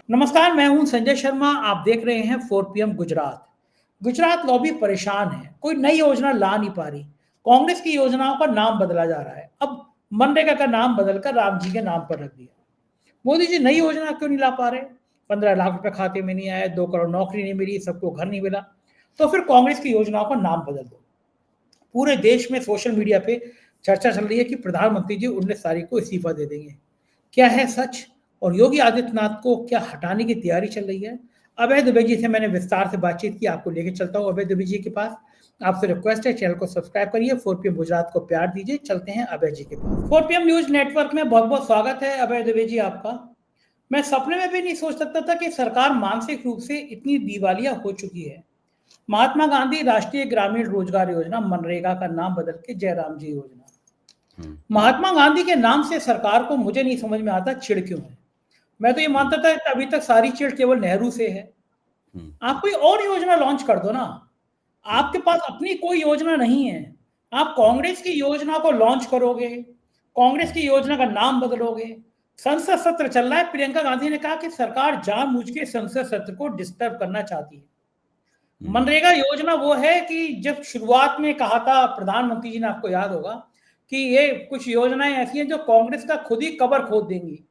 नमस्कार, मैं हूं संजय शर्मा। आप देख रहे हैं 4 PM गुजरात। गुजरात लॉबी परेशान है, कोई नई योजना ला नहीं पा रही। कांग्रेस की योजनाओं का नाम बदला जा रहा है। अब मनरेगा का नाम बदलकर राम जी के नाम पर रख दिया। मोदी जी नई योजना क्यों नहीं ला पा रहे? 15 लाख रुपए खाते में नहीं आए, 2 करोड़ नौकरी नहीं मिली, सबको घर नहीं मिला। तो फिर कांग्रेस की योजनाओं का नाम बदल दो। पूरे देश में सोशल मीडिया पे चर्चा चल रही है कि प्रधानमंत्री जी 19 तारीख को इस्तीफा दे देंगे। क्या है सच? और योगी आदित्यनाथ को क्या हटाने की तैयारी चल रही है? अभय दुबे जी से मैंने विस्तार से बातचीत की, आपको लेके चलता हूँ अभय दुबे जी के पास। आपसे रिक्वेस्ट है, चैनल को सब्सक्राइब करिए, 4 PM गुजरात को प्यार दीजिए। चलते हैं अभय जी के पास। 4 PM न्यूज नेटवर्क में बहुत बहुत स्वागत है अभय दुबे जी आपका। मैं सपने में भी नहीं सोच सकता था कि सरकार मानसिक रूप से इतनी दिवालिया हो चुकी है। महात्मा गांधी राष्ट्रीय ग्रामीण रोजगार योजना मनरेगा का नाम बदल के जयराम जी योजना। महात्मा गांधी के नाम से सरकार को मुझे नहीं समझ में आता चिढ़ क्यों है। मैं तो ये मानता था कि अभी तक सारी चिढ़ केवल नेहरू से है। आप कोई और योजना लॉन्च कर दो ना। आपके पास अपनी कोई योजना नहीं है। आप कांग्रेस की योजना को लॉन्च करोगे, कांग्रेस की योजना का नाम बदलोगे। संसद सत्र चल रहा है। प्रियंका गांधी ने कहा कि सरकार जानबूझ के संसद सत्र को डिस्टर्ब करना चाहती है। मनरेगा योजना वो है कि जब शुरुआत में कहा था प्रधानमंत्री जी ने, आपको याद होगा कि ये कुछ योजनाएं ऐसी हैं जो कांग्रेस का खुद ही कब्र खोद देंगी।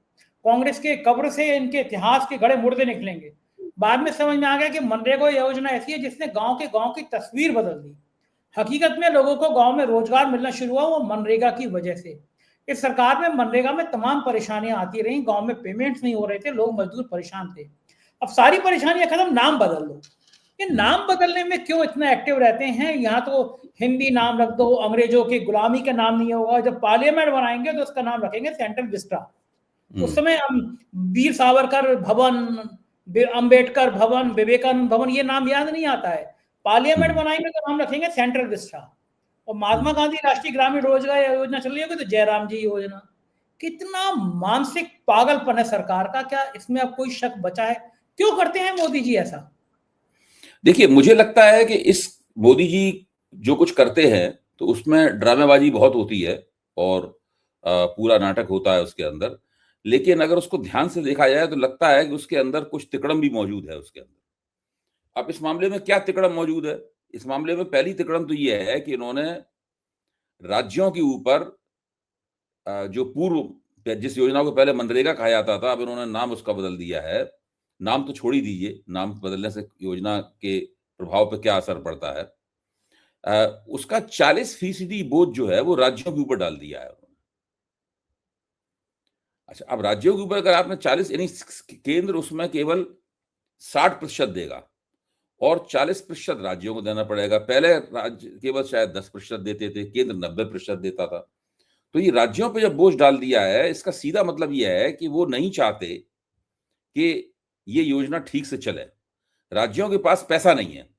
कांग्रेस के कब्र से इनके इतिहास के गड़े मुर्दे निकलेंगे। बाद में समझ में आ गया कि मनरेगा योजना ऐसी है जिसने गांव की तस्वीर बदल दी। हकीकत में लोगों को गांव में रोजगार मिलना शुरू हुआ वो मनरेगा की वजह से। इस सरकार में मनरेगा में तमाम परेशानियां आती रही। गांव में पेमेंट्स नहीं हो रहे थे, लोग मजदूर परेशान थे। अब सारी परेशानियां खत्म, नाम बदल दो। ये नाम बदलने में क्यों इतना एक्टिव रहते हैं? यहाँ तो हिंदी नाम रख दो, अंग्रेजों की गुलामी का नाम नहीं होगा। जब पार्लियामेंट बनाएंगे तो उसका नाम रखेंगे सेंट्रल विस्टा। उस समय हम वीर सावरकर भवन, अंबेडकर भवन, विवेकानंद भवन, ये नाम याद नहीं आता है। पार्लियामेंट बनाएंगे तो नाम रखेंगे सेंट्रल विस्टा। और महात्मा गांधी राष्ट्रीय ग्रामीण रोजगार योजना चल रही होगी तो जयराम जी योजना। कितना मानसिक पागलपन है सरकार का। क्या इसमें अब कोई शक बचा है? क्यों करते हैं मोदी जी ऐसा? देखिए, मुझे लगता है कि इस मोदी जी जो कुछ करते हैं तो उसमें ड्रामेबाजी बहुत होती है और पूरा नाटक होता है उसके अंदर। लेकिन अगर उसको ध्यान से देखा जाए तो लगता है कि उसके अंदर कुछ तिकड़म भी मौजूद है उसके अंदर। अब इस मामले में क्या तिकड़म मौजूद है? इस मामले में पहली तिकड़म तो ये है कि इन्होंने राज्यों के ऊपर जो पूर्व जिस योजना को पहले मनरेगा कहा जाता था, अब इन्होंने नाम उसका बदल दिया है। नाम तो छोड़ ही दीजिए, नाम बदलने से योजना के प्रभाव पे क्या असर पड़ता है। उसका 40% बोझ जो है वो राज्यों के ऊपर डाल दिया है उन्होंने। अच्छा, अब राज्यों के ऊपर अगर आपने 40 यानी केंद्र उसमें केवल 60% देगा और 40% राज्यों को देना पड़ेगा। पहले राज्य केवल शायद 10% देते थे, केंद्र 90% देता था। तो ये राज्यों पे जब बोझ डाल दिया है, इसका सीधा मतलब ये है कि वो नहीं चाहते कि ये योजना ठीक से चले। राज्यों के पास पैसा नहीं है।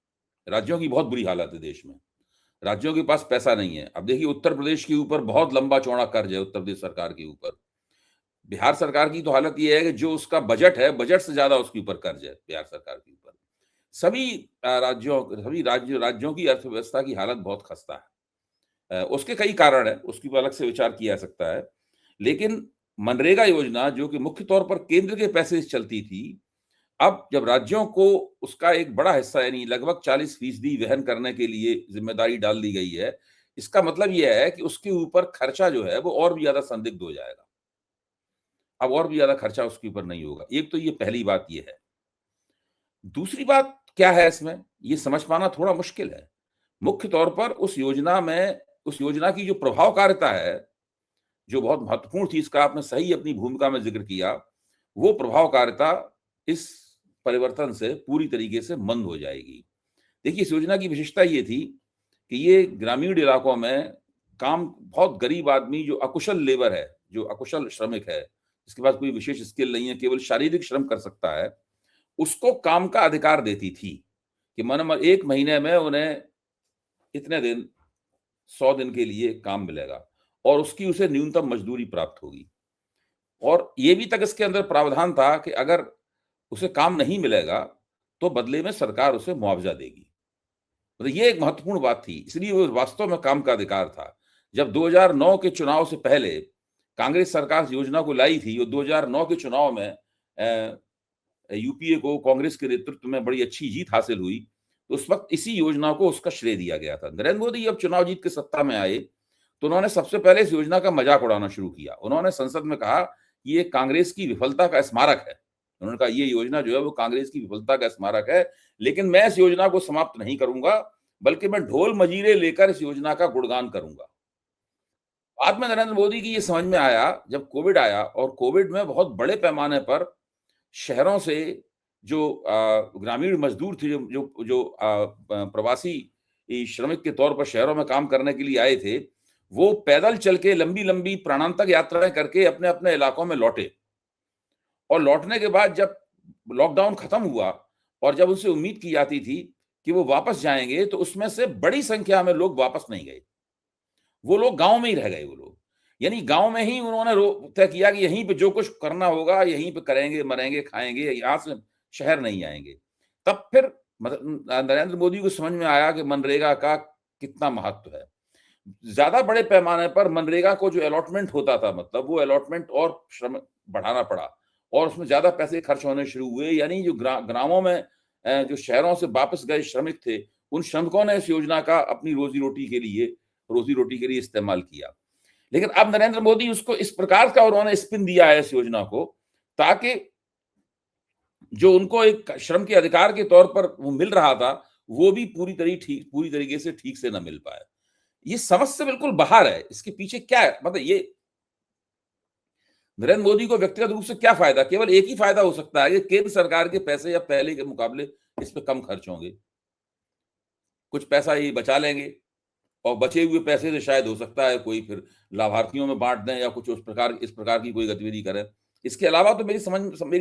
राज्यों की बहुत बुरी हालत है देश में। राज्यों के पास पैसा नहीं है। अब देखिए, उत्तर प्रदेश के ऊपर बहुत लंबा चौड़ा कर्ज है, उत्तर प्रदेश सरकार के ऊपर। बिहार सरकार की तो हालत ये है कि जो उसका बजट है, बजट से ज्यादा उसके ऊपर कर्ज है बिहार सरकार के ऊपर। सभी राज्यों की अर्थव्यवस्था की हालत बहुत खस्ता है। उसके कई कारण है, उसके ऊपर अलग से विचार किया जा सकता है। लेकिन मनरेगा योजना जो कि मुख्य तौर पर केंद्र के पैसे से चलती थी, अब जब राज्यों को उसका एक बड़ा हिस्सा यानी लगभग 40% वहन करने के लिए जिम्मेदारी डाल दी गई है, इसका मतलब यह है कि उसके ऊपर खर्चा जो है वो और भी ज्यादा संदिग्ध हो जाएगा। अब और भी ज्यादा खर्चा उसके ऊपर नहीं होगा। एक तो ये पहली बात ये है। दूसरी बात क्या है इसमें, ये समझ पाना थोड़ा मुश्किल है। मुख्य तौर पर उस योजना की जो प्रभावकारिता है, जो बहुत महत्वपूर्ण थी, इसका आपने सही अपनी भूमिका में जिक्र किया, वो प्रभावकारिता इस परिवर्तन से पूरी तरीके से मंद हो जाएगी। देखिए, इस योजना की विशेषता ये थी कि ये ग्रामीण इलाकों में काम, बहुत गरीब आदमी जो अकुशल लेबर है, जो अकुशल श्रमिक है, जिसके पास कोई विशेष स्किल नहीं है, केवल शारीरिक श्रम कर सकता है, उसको काम का अधिकार देती थी कि मन 1 महीने में उन्हें इतने दिन, 100 दिन के लिए काम मिलेगा और उसकी उसे न्यूनतम मजदूरी प्राप्त होगी। और ये भी तक इसके अंदर प्रावधान था कि अगर उसे काम नहीं मिलेगा तो बदले में सरकार उसे मुआवजा देगी। मतलब ये एक महत्वपूर्ण बात थी, इसलिए वो वास्तव में काम का अधिकार था। जब 2009 के चुनाव से पहले कांग्रेस सरकार इस योजना को लाई थी और 2009 के चुनाव में यूपीए को कांग्रेस के नेतृत्व में बड़ी अच्छी जीत हासिल हुई, तो उस वक्त इसी योजना को उसका श्रेय दिया गया था। नरेंद्र मोदी जब चुनाव जीत के सत्ता में आए तो उन्होंने सबसे पहले इस योजना का मजाक उड़ाना शुरू किया। उन्होंने संसद में कहा कि ये कांग्रेस की विफलता का स्मारक है। उन्होंने कहा ये योजना जो है वो कांग्रेस की विफलता का स्मारक है, लेकिन मैं इस योजना को समाप्त नहीं करूंगा, बल्कि मैं ढोल मजीरे लेकर इस योजना का गुणगान करूंगा। बाद में नरेंद्र मोदी की ये समझ में आया जब कोविड आया, और कोविड में बहुत बड़े पैमाने पर शहरों से जो ग्रामीण मजदूर थे, जो प्रवासी श्रमिक के तौर पर शहरों में काम करने के लिए आए थे, वो पैदल चल के लंबी-लंबी प्राणांतक यात्राएं करके अपने-अपने इलाकों में लौटे। और लौटने के बाद जब लॉकडाउन खत्म हुआ और जब उनसे उम्मीद की जाती थी कि वो वापस जाएंगे, तो उसमें से बड़ी संख्या में लोग वापस नहीं गए। वो लोग गांव में ही रह गए। वो लोग यानी गांव में ही उन्होंने तय किया कि यहीं पे जो कुछ करना होगा यहीं पे करेंगे, मरेंगे, खाएंगे, यहां से शहर नहीं आएंगे। तब फिर नरेंद्र मोदी को समझ में आया कि मनरेगा का कितना महत्व है। ज्यादा बड़े पैमाने पर मनरेगा को जो अलॉटमेंट होता था, मतलब वो अलॉटमेंट और श्रम बढ़ाना पड़ा और उसमें ज्यादा पैसे खर्च होने शुरू हुए। यानी जो ग्रामों में जो शहरों से वापस गए श्रमिक थे, उन श्रमिकों ने इस योजना का अपनी रोजी रोटी के लिए इस्तेमाल किया। लेकिन अब नरेंद्र मोदी उसको इस प्रकार का उन्होंने स्पिन दिया है इस योजना को, ताकि जो उनको एक श्रम के अधिकार के तौर पर वो मिल रहा था, वो भी पूरी तरीके से ठीक से ना मिल पाए। ये समझ से बिल्कुल बाहर है। इसके पीछे क्या है, मतलब ये नरेंद्र मोदी को व्यक्तिगत रूप से क्या फायदा? केवल एक ही फायदा हो सकता है कि केंद्र सरकार के पैसे या पहले के मुकाबले इस पे कम खर्च होंगे, कुछ पैसा ये बचा लेंगे और बचे हुए पैसे से शायद हो सकता है कोई फिर लाभार्थियों में बांट दें या कुछ इस प्रकार की कोई गतिविधि करें। इसके अलावा तो मेरी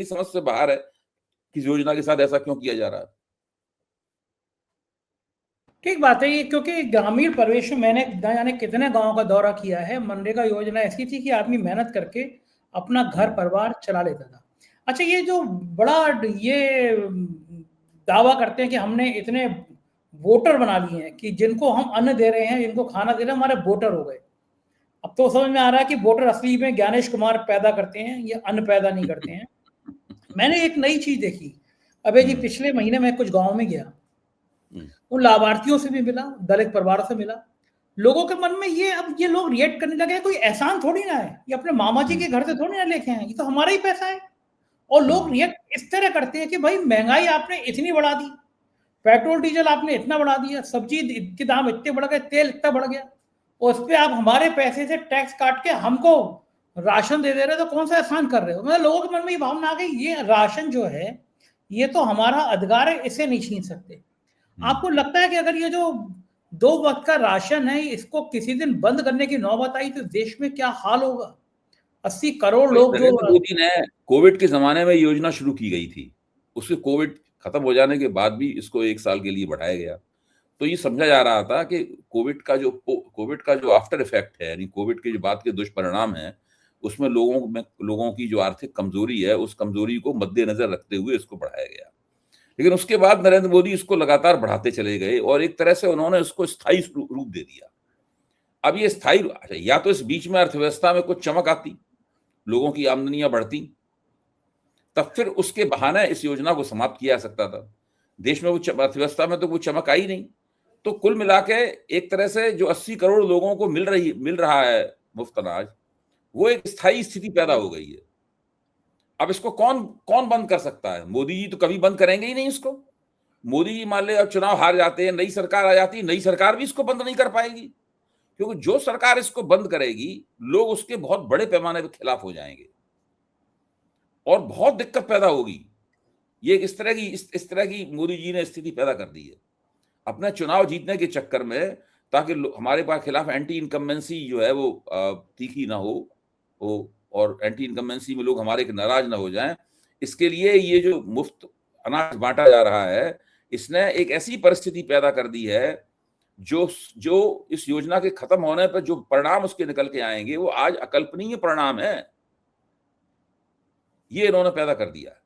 समझ से बाहर है कि इस योजना के साथ ऐसा क्यों किया जा रहा है। ठीक बात है ये, क्योंकि ग्रामीण परिवेश में मैंने न जाने कितने गांव का दौरा किया है। मनरेगा योजना ऐसी थी कि आदमी मेहनत करके अपना घर परिवार चला लेता था। अच्छा, ये जो बड़ा ये दावा करते हैं कि हमने इतने वोटर बना लिए हैं कि जिनको हम अन्न दे रहे हैं, जिनको खाना दे रहे हैं, हमारे वोटर हो गए। अब तो समझ में आ रहा है कि वोटर असली में ज्ञानेश कुमार पैदा करते हैं, ये अन्न पैदा नहीं करते हैं। मैंने एक नई चीज देखी अबे जी, पिछले महीने मैं कुछ गाँव में गया, उन लाभार्थियों से भी मिला, दलित परिवारों से मिला। लोगों के मन में ये, अब ये लोग रिएक्ट करने लगे, कोई एहसान थोड़ी ना है, ये अपने मामा जी के घर से थोड़ी ना लेके आए, ये तो हमारा ही पैसा है। और लोग रिएक्ट इस तरह करते हैं कि भाई महंगाई आपने इतनी बढ़ा दी, पेट्रोल डीजल आपने इतना बढ़ा दिया, सब्जी के दाम इतने बढ़ गए, तेल इतना बढ़ गया, और उस पर आप हमारे पैसे से टैक्स काट के हमको राशन दे रहे, तो कौन सा एहसान कर रहे हो? मतलब लोगों के मन में ये भावना आ गई, ये राशन जो है ये तो हमारा अधिकार है, इसे नहीं छीन सकते। आपको लगता है कि अगर ये जो 2 वक्त का राशन है, इसको किसी दिन बंद करने की नौबत आई तो देश में क्या हाल होगा? 80 करोड़ लोग जो नरेंद्र मोदी ने कोविड के जमाने में योजना शुरू की गई थी, उससे कोविड खत्म हो जाने के बाद भी इसको 1 साल के लिए बढ़ाया गया। तो ये समझा जा रहा था कि कोविड का जो आफ्टर इफेक्ट है, यानी कोविड के जो बाद के दुष्परिणाम हैं, उसमें लोगों की जो आर्थिक कमजोरी है, उस कमजोरी को मद्देनजर रखते हुए इसको बढ़ाया गया। लेकिन उसके बाद नरेंद्र मोदी इसको लगातार बढ़ाते चले गए और एक तरह से उन्होंने उसको स्थायी रूप दे दिया। अब ये या तो इस बीच में अर्थव्यवस्था में कुछ चमक आती, लोगों की आमदनियां बढ़ती, तब फिर उसके बहाने इस योजना को समाप्त किया जा सकता था। देश में वो अर्थव्यवस्था में तो वो चमक आई नहीं। तो कुल मिला के एक तरह से जो 80 करोड़ लोगों को मिल रहा है मुफ्त अनाज, वो एक स्थायी स्थिति पैदा हो गई है। अब इसको कौन बंद कर सकता है? मोदी जी तो कभी बंद करेंगे ही नहीं इसको। मोदी जी मान ले अब चुनाव हार जाते हैं, नई सरकार आ जाती है, नई सरकार भी इसको बंद नहीं कर पाएगी, क्योंकि जो सरकार इसको बंद करेगी, लोग उसके बहुत बड़े पैमाने पर खिलाफ हो जाएंगे और बहुत दिक्कत पैदा होगी। ये इस तरह की मोदी जी ने स्थिति पैदा कर दी है अपना चुनाव जीतने के चक्कर में, ताकि हमारे पास खिलाफ एंटी इनकम्बेंसी जो है वो तीखी ना हो और एंटी इनकम्बेंसी में लोग हमारे के नाराज ना हो जाएं। इसके लिए ये जो मुफ्त अनाज बांटा जा रहा है, इसने एक ऐसी परिस्थिति पैदा कर दी है जो इस योजना के खत्म होने पर जो परिणाम उसके निकल के आएंगे, वो आज अकल्पनीय परिणाम है। ये इन्होंने पैदा कर दिया है।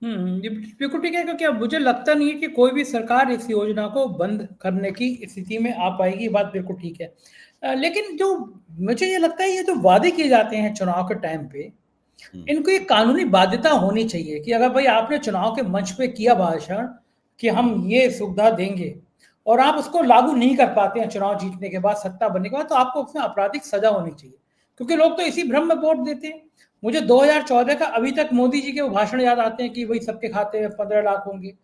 ये बिल्कुल ठीक है, क्योंकि अब मुझे लगता नहीं है कि कोई भी सरकार इस योजना को बंद करने की स्थिति में आ पाएगी। ये बात बिल्कुल ठीक है। लेकिन जो मुझे ये लगता है, ये जो वादे किए जाते हैं चुनाव के टाइम पे, इनको ये कानूनी बाध्यता होनी चाहिए कि अगर भाई आपने चुनाव के मंच पे किया भाषण कि हम ये सुविधा देंगे और आप उसको लागू नहीं कर पाते हैं चुनाव जीतने के बाद, सत्ता बनने के बाद, तो आपको उसमें आपराधिक सजा होनी चाहिए, क्योंकि लोग तो इसी भ्रम में वोट देते हैं। मुझे 2014 का अभी तक मोदी जी के वो भाषण याद आते हैं कि भाई सबके खाते में 15 लाख होंगे,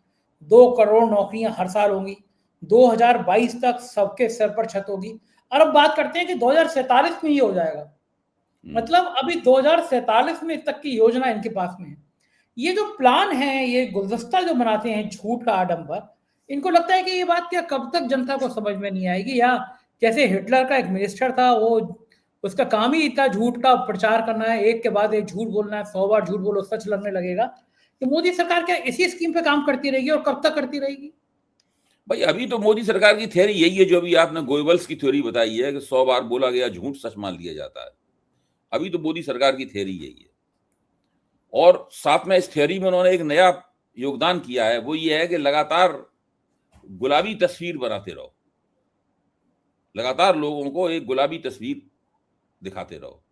2 करोड़ नौकरियां हर साल होंगी, 2022 तक सबके सर पर छत होगी, और अब बात करते हैं कि 2047 में ये हो जाएगा। मतलब अभी 2047 में तक की योजना इनके पास में है। ये जो प्लान है, ये गुलदस्ता जो बनाते हैं झूठ का आडंबर, इनको लगता है कि ये बात क्या कब तक जनता को समझ में नहीं आएगी, या जैसे हिटलर का एक मिनिस्टर था, वो उसका काम ही इतना झूठ का प्रचार करना है, एक के बाद एक झूठ बोलना है, 100 बार झूठ बोलो सच लगने लगेगा। तो मोदी सरकार क्या इसी स्कीम पे काम करती रहेगी और कब तक करती रहेगी? भाई अभी तो मोदी सरकार की थ्योरी यही है जो अभी आपने गोयबल्स की थ्योरी बताई है कि 100 बार बोला गया झूठ सच मान लिया जाता है। अभी तो मोदी सरकार की थ्योरी यही है, और साथ में इस थ्योरी में उन्होंने एक नया योगदान किया है, वो ये है कि लगातार गुलाबी तस्वीर बनाते रहो, लगातार लोगों को एक गुलाबी तस्वीर दिखाते रहो,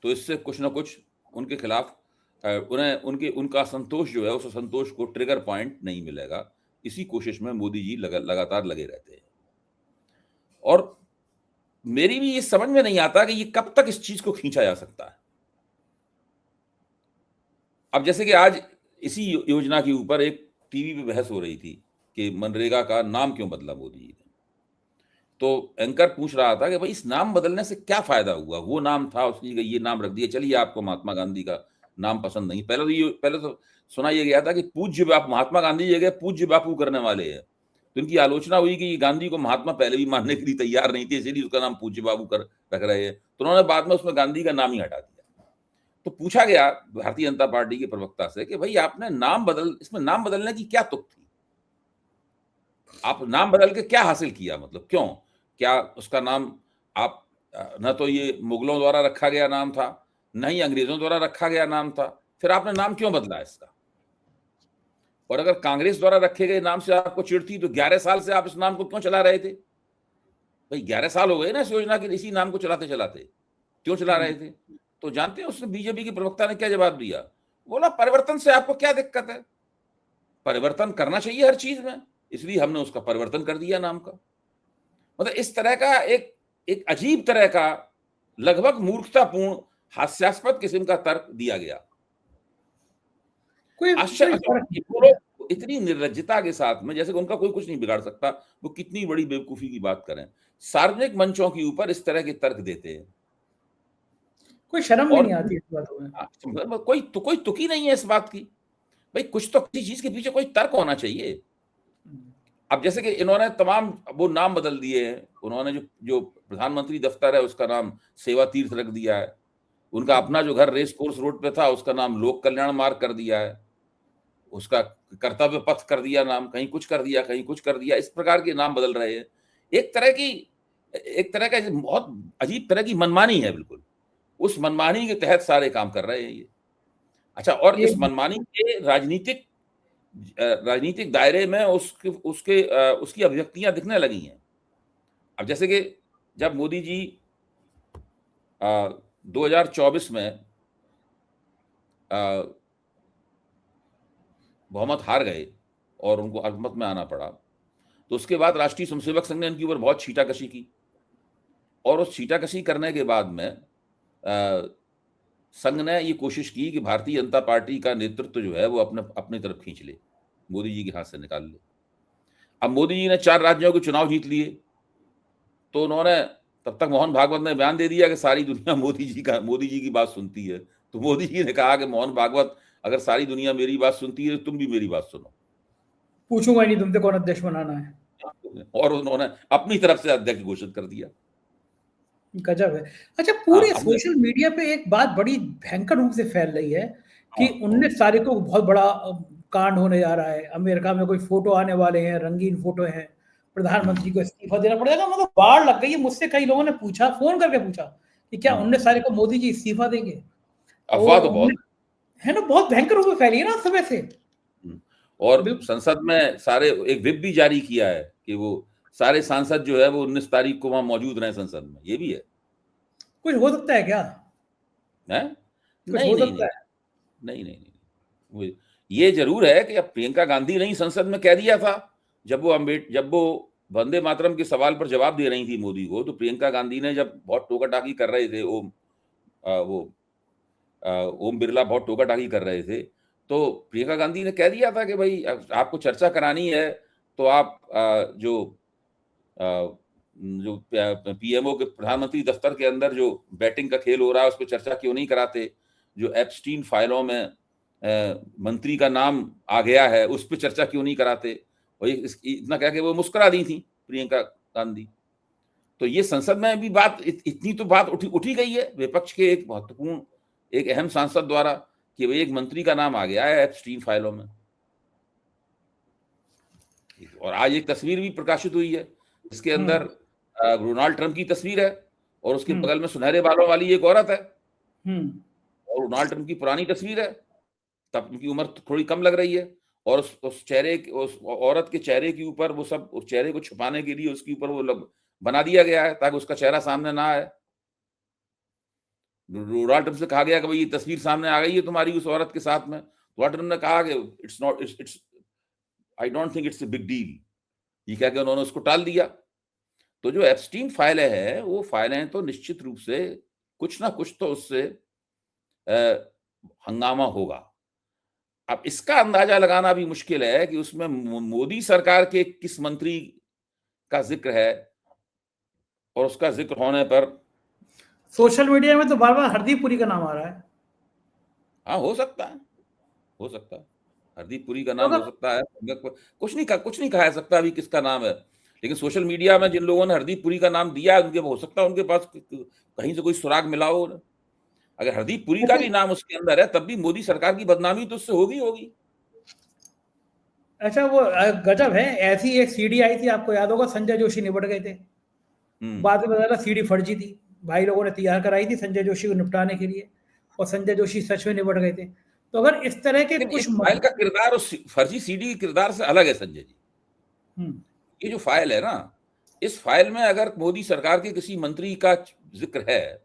तो इससे कुछ ना कुछ उनके खिलाफ उन्हें उनका संतोष जो है उस संतोष को ट्रिगर पॉइंट नहीं मिलेगा। इसी कोशिश में मोदी जी लगातार लगे रहते हैं, और मेरी भी ये समझ में नहीं आता कि ये कब तक इस चीज को खींचा जा सकता है। अब जैसे कि आज इसी योजना के ऊपर एक टीवी पे बहस हो रही थी कि मनरेगा का नाम क्यों बदला मोदी जी ने, तो एंकर पूछ रहा था कि भाई इस नाम बदलने से क्या फायदा हुआ, वो नाम था उसकी जगह ये नाम रख दिया, चलिए आपको महात्मा गांधी का नाम पसंद नहीं, पहले तो सुना ये गया था कि पूज्य बापू, महात्मा गांधी की जगह पूज्य बापू करने वाले हैं, तो इनकी आलोचना हुई कि गांधी को महात्मा पहले भी मानने के लिए तैयार नहीं थे, इसीलिए उसका नाम पूज्य बाबू कर रख रहे हैं, तो उन्होंने बाद में उसमें गांधी का नाम ही हटा दिया। तो पूछा गया भारतीय जनता पार्टी के प्रवक्ता से कि भाई आपने इसमें नाम बदलने की क्या तुक थी, आप नाम बदल के क्या हासिल किया, मतलब क्यों, क्या उसका नाम आप न तो ये मुगलों द्वारा रखा गया नाम था, न ही अंग्रेजों द्वारा रखा गया नाम था, फिर आपने नाम क्यों बदला इसका? और अगर कांग्रेस द्वारा रखे गए नाम से आपको चिढ़ थी तो 11 साल से आप इस नाम को क्यों चला रहे थे? भाई 11 साल हो गए ना इस योजना के, इसी नाम को चलाते चलाते, क्यों चला रहे थे? तो जानते हैं उसने बीजेपी के प्रवक्ता ने क्या जवाब दिया? बोला परिवर्तन से आपको क्या दिक्कत है, परिवर्तन करना चाहिए हर चीज में, इसलिए हमने उसका परिवर्तन कर दिया नाम का। मतलब इस तरह का एक अजीब तरह का लगभग मूर्खतापूर्ण हास्यास्पद किस्म का तर्क दिया गया। इतनी निर्लज्जता के साथ में, जैसे उनका कोई कुछ नहीं बिगाड़ सकता, वो कितनी बड़ी बेवकूफी की बात करें, सार्वजनिक मंचों के ऊपर इस तरह के तर्क देते हैं, कोई शर्म भी नहीं आती इस बातों में। कोई तुक ही नहीं है इस बात की। भाई कुछ तो किसी चीज के पीछे कोई तर्क होना चाहिए। अब जैसे कि इन्होंने तमाम वो नाम बदल दिए हैं, उन्होंने जो प्रधानमंत्री दफ्तर है उसका नाम सेवा तीर्थ रख दिया है, उनका अपना जो घर रेस कोर्स रोड पे था उसका नाम लोक कल्याण मार्ग कर दिया है, उसका कर्तव्य पथ कर दिया नाम, कहीं कुछ कर दिया कहीं कुछ कर दिया, इस प्रकार के नाम बदल रहे हैं। एक तरह का बहुत अजीब तरह की मनमानी है, बिल्कुल उस मनमानी के तहत सारे काम कर रहे हैं ये। अच्छा, और इस मनमानी के राजनीतिक दायरे में उसकी अभिव्यक्तियां दिखने लगी हैं। अब जैसे कि जब मोदी जी 2024 में बहुमत हार गए और उनको अल्पमत में आना पड़ा, तो उसके बाद राष्ट्रीय स्वयंसेवक संघ ने इनके ऊपर बहुत छीटाकशी की, और उस छीटाकशी करने के बाद में संघ ने ये कोशिश की कि भारतीय जनता पार्टी का नेतृत्व जो है वो अपनी तरफ खींच ले, मोदी जी के हाथ से निकाल ले। अब मोदी जी ने 4 राज्यों के चुनाव जीत लिए, तो उन्होंने तब तक मोहन भागवत ने बयान दे दिया कि सारी दुनिया मोदी जी की बात सुनती है। तो मोदी जी ने कहा कि मोहन भागवत, अगर सारी दुनिया मेरी बात सुनती है तो तुम भी मेरी बात सुनो, पूछूंगा नहीं तुमसे कौन अध्यक्ष बनाना है। और उन्होंने अपनी तरफ से अध्यक्ष घोषित कर दिया। गजब है। अच्छा, पूरे सोशल मीडिया पे एक बात बड़ी भयंकर रूप से फैल रही है कि 19 तारीख को बहुत बड़ा कांड होने जा रहा है, अमेरिका में कोई फोटो आने वाले हैं, रंगीन फोटो हैं, प्रधानमंत्री को इस्तीफा देना पड़ेगा। मतलब बाढ़ लग गई है। मुझसे कई लोगों ने पूछा, फोन करके पूछा कि क्या 19 तारीख को मोदी जी इस्तीफा देंगे? अफवाह तो बहुत है ना, बहुत भयंकर रूप में फैली है ना समय से। और संसद में सारे एक व्हिप भी जारी किया है कि वो सारे सांसद जो है वो 19 तारीख को वहां मौजूद रहे संसद में। ये भी है, कुछ हो सकता है क्या? है? कुछ हो सकता है? नहीं नहीं नहीं, वो ये जरूर है कि अब प्रियंका गांधी ने ही संसद में कह दिया था, जब वो वंदे मातरम के सवाल पर जवाब दे रही थी मोदी को, तो प्रियंका गांधी ने जब बहुत टोका टाकी कर रहे थे, ओम बिरला बहुत टोका टाकी कर रहे थे, तो प्रियंका गांधी ने कह दिया था कि भाई आपको चर्चा करानी है तो आप जो पीएमओ के प्रधानमंत्री दफ्तर के अंदर जो बैटिंग का खेल हो रहा है उस पर चर्चा क्यों नहीं कराते, जो एप्स्टीन फाइलों में मंत्री का नाम आ गया है उस पर चर्चा क्यों नहीं कराते, और इतना कह के वो मुस्कुरा दी थी प्रियंका गांधी। तो ये संसद में भी बात इतनी तो बात उठी गई है विपक्ष के एक महत्वपूर्ण एक अहम सांसद द्वारा कि भाई एक मंत्री का नाम आ गया है एप्स्टीन फाइलों में। और आज एक तस्वीर भी प्रकाशित हुई है इसके अंदर डोनाल्ड ट्रंप की तस्वीर है और उसके बगल में सुनहरे बालों वाली एक औरत है, और डोनाल्ड ट्रंप की पुरानी तस्वीर है, तब उनकी उम्र थोड़ी कम लग रही है, और उस औरत के चेहरे के ऊपर वो सब उस चेहरे को छुपाने के लिए उसके ऊपर वो बना दिया गया है ताकि उसका चेहरा सामने ना आए। डोनाल्ड ट्रंप से कहा गया कि भाई ये तस्वीर सामने आ गई है तुम्हारी उस औरत के साथ में, डोनाल्ड ट्रंप ने कहा कि it's I don't think it's a big deal, ये कह के उन्होंने उसको टाल दिया। तो जो एप्स्टीन फाइलें है वो फाइलें तो निश्चित रूप से कुछ ना कुछ तो उससे हंगामा होगा। अब इसका अंदाजा लगाना भी मुश्किल है कि उसमें मोदी सरकार के किस मंत्री का जिक्र है, और उसका जिक्र होने पर सोशल मीडिया में तो बार बार हरदीप पुरी का नाम आ रहा है। हाँ, हो सकता है हरदीप पुरी का नाम हो सकता है, कुछ नहीं कहा जा सकता अभी किसका नाम है, लेकिन सोशल मीडिया में जिन लोगों ने हरदीप पुरी का नाम दिया है उनके हो सकता है उनके पास कहीं से कोई सुराग मिला हो। अगर हरदीप पुरी का भी नाम उसके अंदर है तब भी मोदी सरकार की बदनामी तो उससे होगी। अच्छा, वो गजब है, ऐसी एक सीडी आई थी, आपको याद होगा, संजय जोशी निपट गए थे, बाद में पता सीडी फर्जी थी, भाई लोगों ने तैयार कराई थी संजय जोशी को निपटाने के लिए, और संजय जोशी सच में निपट गए थे। तो अगर इस तरह के कुछ फाइल का किरदार उस फर्जी सीडी के किरदार से अलग है संजय जी। ये जो फाइल है ना, इस फाइल में अगर मोदी सरकार के किसी मंत्री का जिक्र है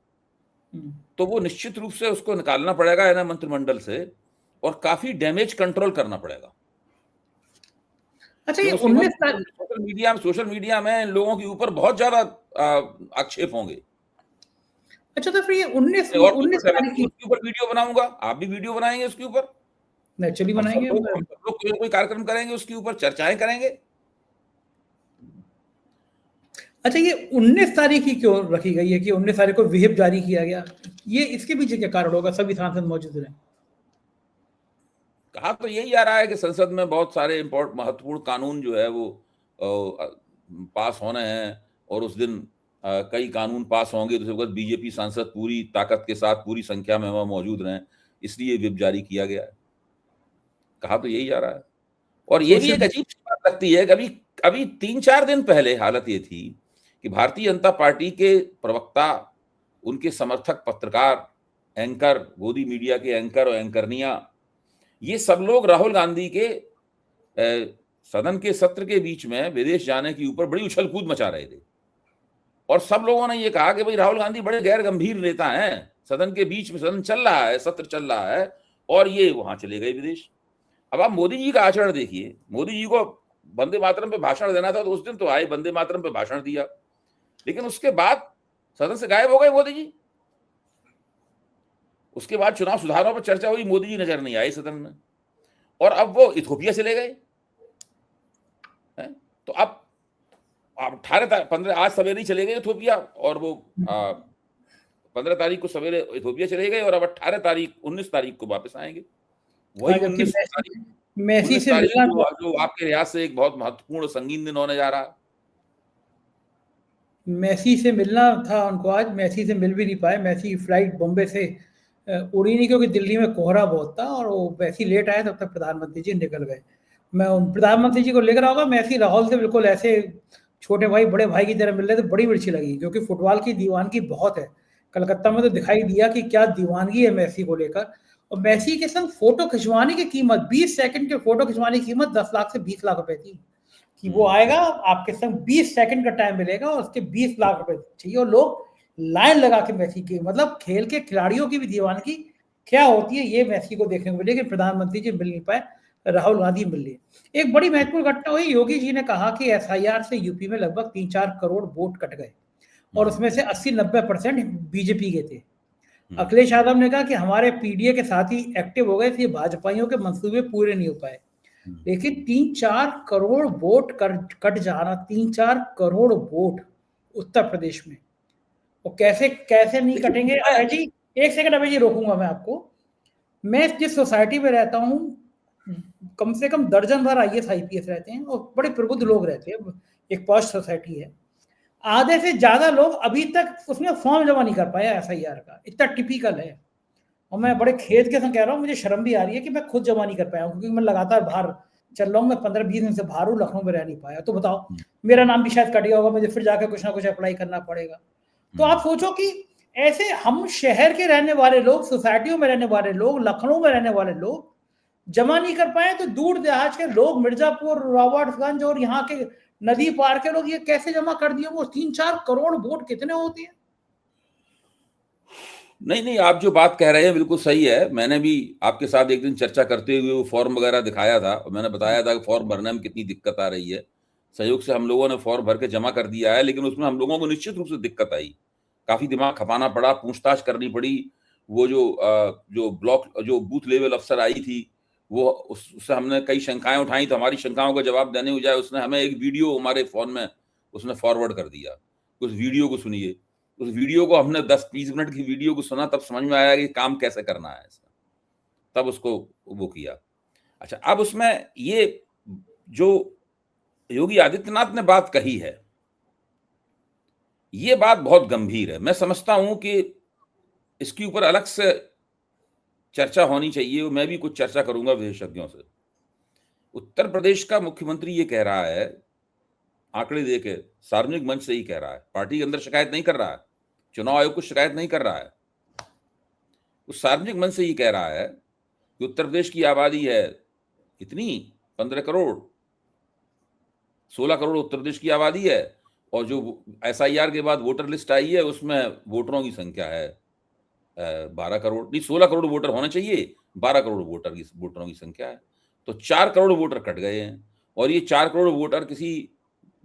तो वो निश्चित रूप से उसको निकालना पड़ेगा ना मंत्रिमंडल से, और काफी डैमेज कंट्रोल करना पड़ेगा। अच्छा, ये सोशल मीडिया में लोगों के ऊपर बहुत ज्यादा आक्षेप होंगे। अच्छा, तो फिर ये 19 उसके ऊपर वीडियो बनाऊंगा, आप भी वीडियो बनाएंगे उसके ऊपर, नेचुरली बनाएंगे, हम लोग कोई कार्यक्रम करेंगे उसके ऊपर, चर्चाएं करेंगे। अच्छा, ये 19 तारीख की क्यों रखी गई है कि 19 तारीख को विहिप जारी किया गया, ये इसके पीछे क्या कारण होगा? सभी सांसद मौजूद रहे। कहा तो यही आ रहा है कि संसद में बहुत सारे महत्वपूर्ण कानून जो है वो पास होने हैं, और उस दिन कई कानून पास होंगे, तो वक्त बीजेपी सांसद पूरी ताकत के साथ पूरी संख्या में वहां मौजूद रहें, इसलिए विप जारी किया गया है। कहा तो यही जा रहा है। और ये भी एक अजीब सी बात लगती है, अभी 3-4 दिन पहले हालत ये थी कि भारतीय जनता पार्टी के प्रवक्ता, उनके समर्थक पत्रकार, एंकर, गोदी मीडिया के एंकर और एंकरनिया, ये सब लोग राहुल गांधी के सदन के सत्र के बीच में विदेश जाने के ऊपर बड़ी उछल कूद मचा रहे थे, और सब लोगों ने ये कहा कि भाई राहुल गांधी बड़े गैर गंभीर नेता हैं, सदन के बीच में सदन चल रहा है, सत्र चल रहा है, और ये वहां चले गए विदेश। अब आप मोदी जी का आचरण देखिए, मोदी जी को वंदे मातरम पे भाषण देना था तो उस दिन तो आए, वंदे मातरम पे भाषण दिया, लेकिन उसके बाद सदन से गायब हो गए मोदी जी। उसके बाद चुनाव सुधारों पर चर्चा हुई, मोदी जी नजर नहीं आए सदन में, और अब वो इथोपिया चले गए। तो अब 15 आज सवेरे ही चले गए इथोपिया, और वो 15 तारीख को सवेरे इथोपिया चले गए, और अब 19 तारीख को वापस आएंगे। वही 19 तारीख मैसी से मिलना, जो आपके लिहाज से एक बहुत महत्वपूर्ण संगीन दिन होने जा रहा है। मैसी से मिलना था उनको आज, मैसी से मिल भी नहीं पाए। मैसी की फ्लाइट बॉम्बे से उड़ी नहीं, क्योंकि दिल्ली में कोहरा बहुत था, और वो मैसी लेट आए, तब तक प्रधानमंत्री जी निकल गए। मैं प्रधानमंत्री जी को लेकर आऊंगा, मैसी राहुल से बिल्कुल ऐसे छोटे भाई बड़े भाई की तरह मिल रहे थे, बड़ी मिर्ची लगी, क्योंकि फुटबॉल की दीवानगी बहुत है। कलकत्ता में तो दिखाई दिया कि क्या दीवानगी है मैसी को लेकर। और मैसी के संग फोटो खिंचवाने की कीमत, 20 सेकंड के फोटो खिंचवाने की कीमत 10 लाख से 20 लाख रुपए थी, कि वो आएगा आपके संग 20 सेकंड का टाइम मिलेगा और उसके 20 लाख रुपए चाहिए, और लोग लाइन लगा के मैसी की, मतलब खेल के खिलाड़ियों की भी दीवानगी क्या होती है ये मैसी को देखने को मिले, लेकिन प्रधानमंत्री जी मिल नहीं पाए, राहुल गांधी मिल लिए। एक बड़ी महत्वपूर्ण घटना हुई, योगी जी ने कहा कि एसआईआर से यूपी में लगभग 3-4 करोड़ वोट कट गए और उसमें से 80-90% बीजेपी के थे। अखिलेश यादव ने कहा कि हमारे पीडीए के साथ ही एक्टिव हो गए, इसलिए भाजपाइयों के मंसूबे पूरे नहीं हो पाए। लेकिन 3-4 करोड़ वोट कट जाना, 3-4 करोड़ वोट उत्तर प्रदेश में, वो कैसे कैसे नहीं कटेंगे? अभय जी, एक सेकंड अभय जी, रोकूंगा मैं आपको। मैं जिस सोसाइटी में रहता हूँ, कम से कम दर्जन भर आईएएस आईपीएस रहते हैं और बड़े प्रबुद्ध लोग रहते हैं, एक पॉश सोसाइटी है। आधे से ज्यादा लोग अभी तक उसमें फॉर्म जमा नहीं कर पाया एसआईआर का, इतना टिपिकल है। और मैं बड़े खेद के साथ कह रहा हूँ, मुझे शर्म भी आ रही है कि मैं खुद जमा नहीं कर पाया हूँ, क्योंकि मैं लगातार बाहर चल रहा हूँ, मैं 15-20 दिन से बाहर हूँ, लखनऊ में रह नहीं पाया। तो बताओ, मेरा नाम भी शायद कट गया होगा, मुझे फिर जाकर कुछ ना कुछ अप्लाई करना पड़ेगा। तो आप सोचो कि ऐसे हम शहर के रहने वाले लोग, सोसाइटियों में रहने वाले लोग, लखनऊ में रहने वाले लोग जमा नहीं कर पाए, तो दूर दराज के लोग, मिर्जापुर, रॉबर्ट्सगंज और यहाँ के नदी पार के लोग ये कैसे जमा कर दिए? वो 3-4 करोड़ वोट कितने होती है? नहीं, आप जो बात कह रहे हैं बिल्कुल सही है। मैंने भी आपके साथ एक दिन चर्चा करते हुए वो फॉर्म वगैरह दिखाया था और मैंने बताया था कि फॉर्म भरने में कितनी दिक्कत आ रही है। संयोग से हम लोगों ने फॉर्म भर के जमा कर दिया है, लेकिन उसमें हम लोगों को निश्चित रूप से दिक्कत आई। काफ़ी दिमाग खपाना पड़ा, पूछताछ करनी पड़ी। वो जो बूथ लेवल अफ़सर आई थी, वो उससे हमने कई शंकाएँ उठाई, तो हमारी शंकाओं का जवाब देने के बजाय उसने हमें एक वीडियो हमारे फ़ोन में उसने फॉरवर्ड कर दिया। उस वीडियो को सुनिए। उस वीडियो को हमने 10-20 मिनट की वीडियो को सुना, तब समझ में आया कि काम कैसे करना है इसका। तब उसको वो किया। अच्छा, अब उसमें ये जो योगी आदित्यनाथ ने बात कही है, ये बात बहुत गंभीर है। मैं समझता हूं कि इसके ऊपर अलग से चर्चा होनी चाहिए और मैं भी कुछ चर्चा करूंगा विशेषज्ञों से। उत्तर प्रदेश का मुख्यमंत्री ये कह रहा है, आंकड़े देके सार्वजनिक मंच से ही कह रहा है, पार्टी के अंदर शिकायत नहीं कर रहा है, चुनाव आयोग को शिकायत नहीं कर रहा है। उस सार्वजनिक मंच से ये कह रहा है कि उत्तर प्रदेश की आबादी है कितनी, 15 करोड़, 16 करोड़ उत्तर प्रदेश की आबादी है और जो एसआईआर के बाद वोटर लिस्ट आई है उसमें वोटरों की संख्या है 12 करोड़, नहीं 16 करोड़ वोटर होने चाहिए, 12 करोड़ वोटरों की संख्या है। तो 4 करोड़ वोटर कट गए हैं और ये 4 करोड़ वोटर किसी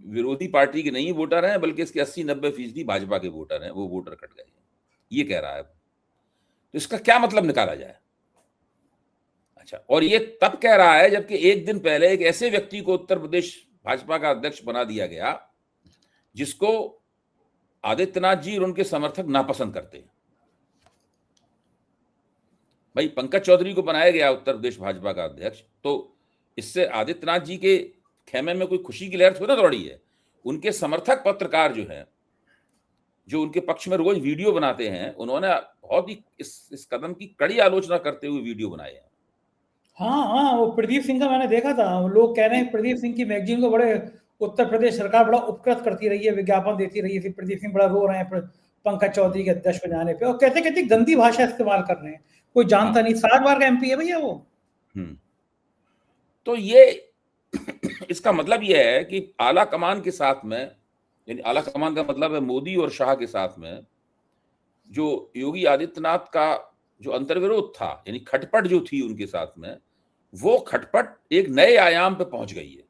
विरोधी पार्टी के नहीं वोटर हैं, बल्कि इसके 80-90% भाजपा के वोटर हैं, वो वोटर कट गए हैं, ये कह रहा है। तो इसका क्या मतलब निकाला जाए? अच्छा, और ये तब कह रहा है जबकि एक दिन पहले एक ऐसे व्यक्ति को उत्तर प्रदेश भाजपा का अध्यक्ष बना दिया गया जिसको आदित्यनाथ जी और उनके समर्थक नापसंद करते हैं। भाई, पंकज चौधरी को बनाया गया उत्तर प्रदेश भाजपा का अध्यक्ष, तो इससे आदित्यनाथ जी के खेमे में कोई खुशी की लहर थोड़ी ना दौड़ी है। उनके समर्थक पत्रकार जो हैं, जो उनके पक्ष में रोज वीडियो बनाते हैं, उन्होंने बहुत ही इस कदम की कड़ी आलोचना करते हुए वीडियो बनाए हैं। हाँ, वो प्रदीप सिंह का मैंने देखा था। लोग कह रहे हैं प्रदीप सिंह की मैगजीन को बड़े उत्तर प्रदेश सरकार बड़ा उपकृत करती रही है, विज्ञापन देती रही है। प्रदीप सिंह बड़ा रो रहे हैं पंकज चौधरी के अध्यक्ष को जाने पे, और कहते कितनी गंदी भाषा इस्तेमाल कर रहे हैं। कोई जानता नहीं, 7 बार का एमपी है भैया वो। तो ये इसका मतलब ये है कि आला कमान के साथ में, यानी आला कमान का मतलब है मोदी और शाह के साथ में, जो योगी आदित्यनाथ का जो अंतर्विरोध था, यानी खटपट जो थी उनके साथ में, वो खटपट एक नए आयाम पे पहुंच गई है।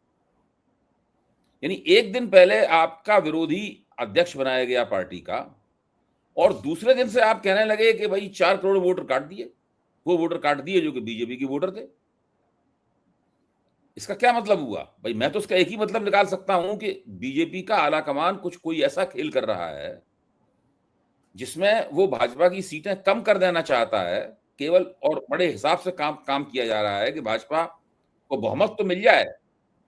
यानी एक दिन पहले आपका विरोधी अध्यक्ष बनाया गया पार्टी का, और दूसरे दिन से आप कहने लगे कि भाई 4 करोड़ वोटर काट दिए। वो वोटर काट दिए जो कि बीजेपी के वोटर थे। इसका क्या मतलब हुआ? भाई, मैं तो इसका एक ही मतलब निकाल सकता हूं कि बीजेपी का आला कमान कोई ऐसा खेल कर रहा है जिसमें वो भाजपा की सीटें कम कर देना चाहता है केवल, और बड़े हिसाब से काम किया जा रहा है कि भाजपा को बहुमत तो मिल जाए,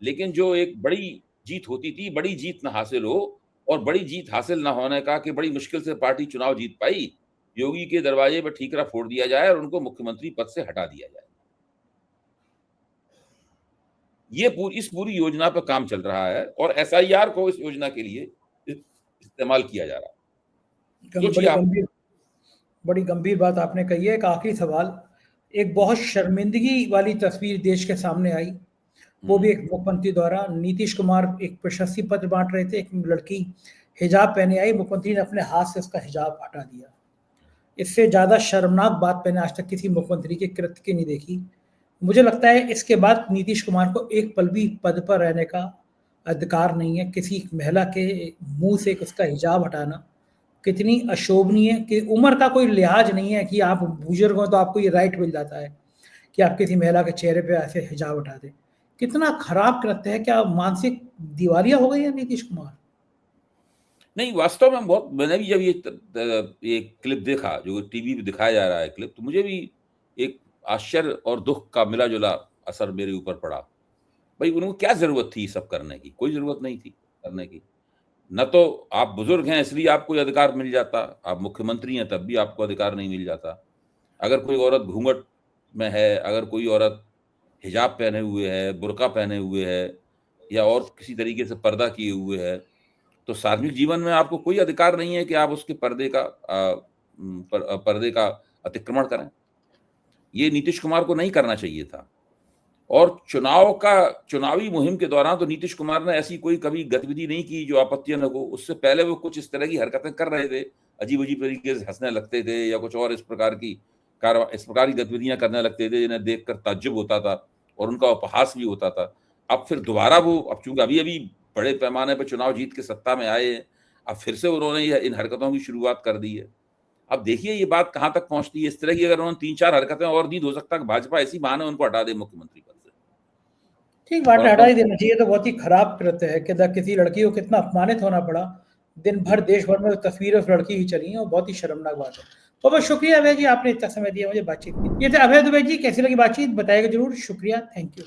लेकिन जो एक बड़ी जीत होती थी, बड़ी जीत न हासिल हो, और बड़ी जीत हासिल न होने का कि बड़ी मुश्किल से पार्टी चुनाव जीत पाई, योगी के दरवाजे पर ठीकरा फोड़ दिया जाए और उनको मुख्यमंत्री पद से हटा दिया जाए। ये इस पूरी योजना पर काम चल रहा है और एसआईआर को इस योजना के लिए इस्तेमाल किया जा रहा है। बड़ी गंभीर बात आपने कही है। एक आखिरी सवाल, एक बहुत शर्मिंदगी वाली तस्वीर देश के सामने आई, वो भी एक मुख्यमंत्री द्वारा। नीतीश कुमार एक प्रशस्ति पत्र बांट रहे थे, एक लड़की हिजाब पहने आई, मुख्यमंत्री ने अपने हाथ से उसका हिजाब हटा दिया। इससे ज़्यादा शर्मनाक बात मैंने आज तक किसी मुख्यमंत्री के कृत्य की नहीं देखी। मुझे लगता है इसके बाद नीतीश कुमार को एक पल भी पद पर रहने का अधिकार नहीं है। किसी महिला के मुँह से उसका हिजाब हटाना कितनी अशोभनीय है कि उम्र का कोई लिहाज नहीं है कि आप बुजुर्ग हो तो आपको ये राइट मिल जाता है कि आप किसी महिला के चेहरे पे ऐसे हिजाब हटा दें। कितना खराब कृत्य है, क्या मानसिक दिवालिया हो गई है नीतीश कुमार? नहीं, वास्तव में बहुत मैंने भी जब ये क्लिप देखा, जो टीवी पे दिखाया जा रहा है क्लिप, तो मुझे भी एक आश्चर्य और दुःख का मिला-जुला असर मेरे ऊपर पड़ा। भई उनको क्या ज़रूरत थी ये सब करने की? कोई ज़रूरत नहीं थी करने की। न तो आप बुज़ुर्ग हैं इसलिए आपको ये अधिकार मिल जाता, आप मुख्यमंत्री हैं तब भी आपको अधिकार नहीं मिल जाता। अगर कोई औरत घूंघट में है, अगर कोई औरत हिजाब पहने हुए है, बुर्का पहने हुए है या और किसी तरीके से पर्दा किए हुए है, तो सार्वजनिक जीवन में आपको कोई अधिकार नहीं है कि आप उसके पर्दे का अतिक्रमण करें। ये नीतीश कुमार को नहीं करना चाहिए था। और चुनावी मुहिम के दौरान तो नीतीश कुमार ने ऐसी कोई कभी गतिविधि नहीं की जो आपत्तिजनक हो। उससे पहले वो कुछ इस तरह की हरकतें कर रहे थे, अजीब-अजीब तरीके से हँसने लगते थे या कुछ और इस प्रकार की गतिविधियाँ करने लगते थे, जिन्हें देखकर ताज्जुब होता था और उनका उपहास भी होता था। अब फिर दोबारा वो अब चूँकि अभी-अभी बड़े पैमाने पे चुनाव जीत के सत्ता में आए हैं, अब फिर से उन्होंने ये इन हरकतों की शुरुआत कर दी है। अब देखिए ये बात कहाँ तक पहुँचती है। इस तरह की अगर उन्होंने 3-4 हरकतें और दी तो हो सकता है कि भाजपा इसी बहाने उनको हटा दे मुख्यमंत्री पद से। ठीक, बात और हटा अब ही देना चाहिए। तो बहुत ही खराब कृत्य है कि किसी लड़की को कितना अपमानित होना पड़ा। दिन भर जी। देश भर में तस्वीरें उस लड़की की चली हैं और बहुत ही शर्मनाक बात है। बहुत-बहुत शुक्रिया अभय जी, आपने इतना समय दिया मुझे बातचीत की। ये थे अभय दुबे जी, कैसी लगी बातचीत बताइएगा ज़रूर। शुक्रिया, थैंक यू।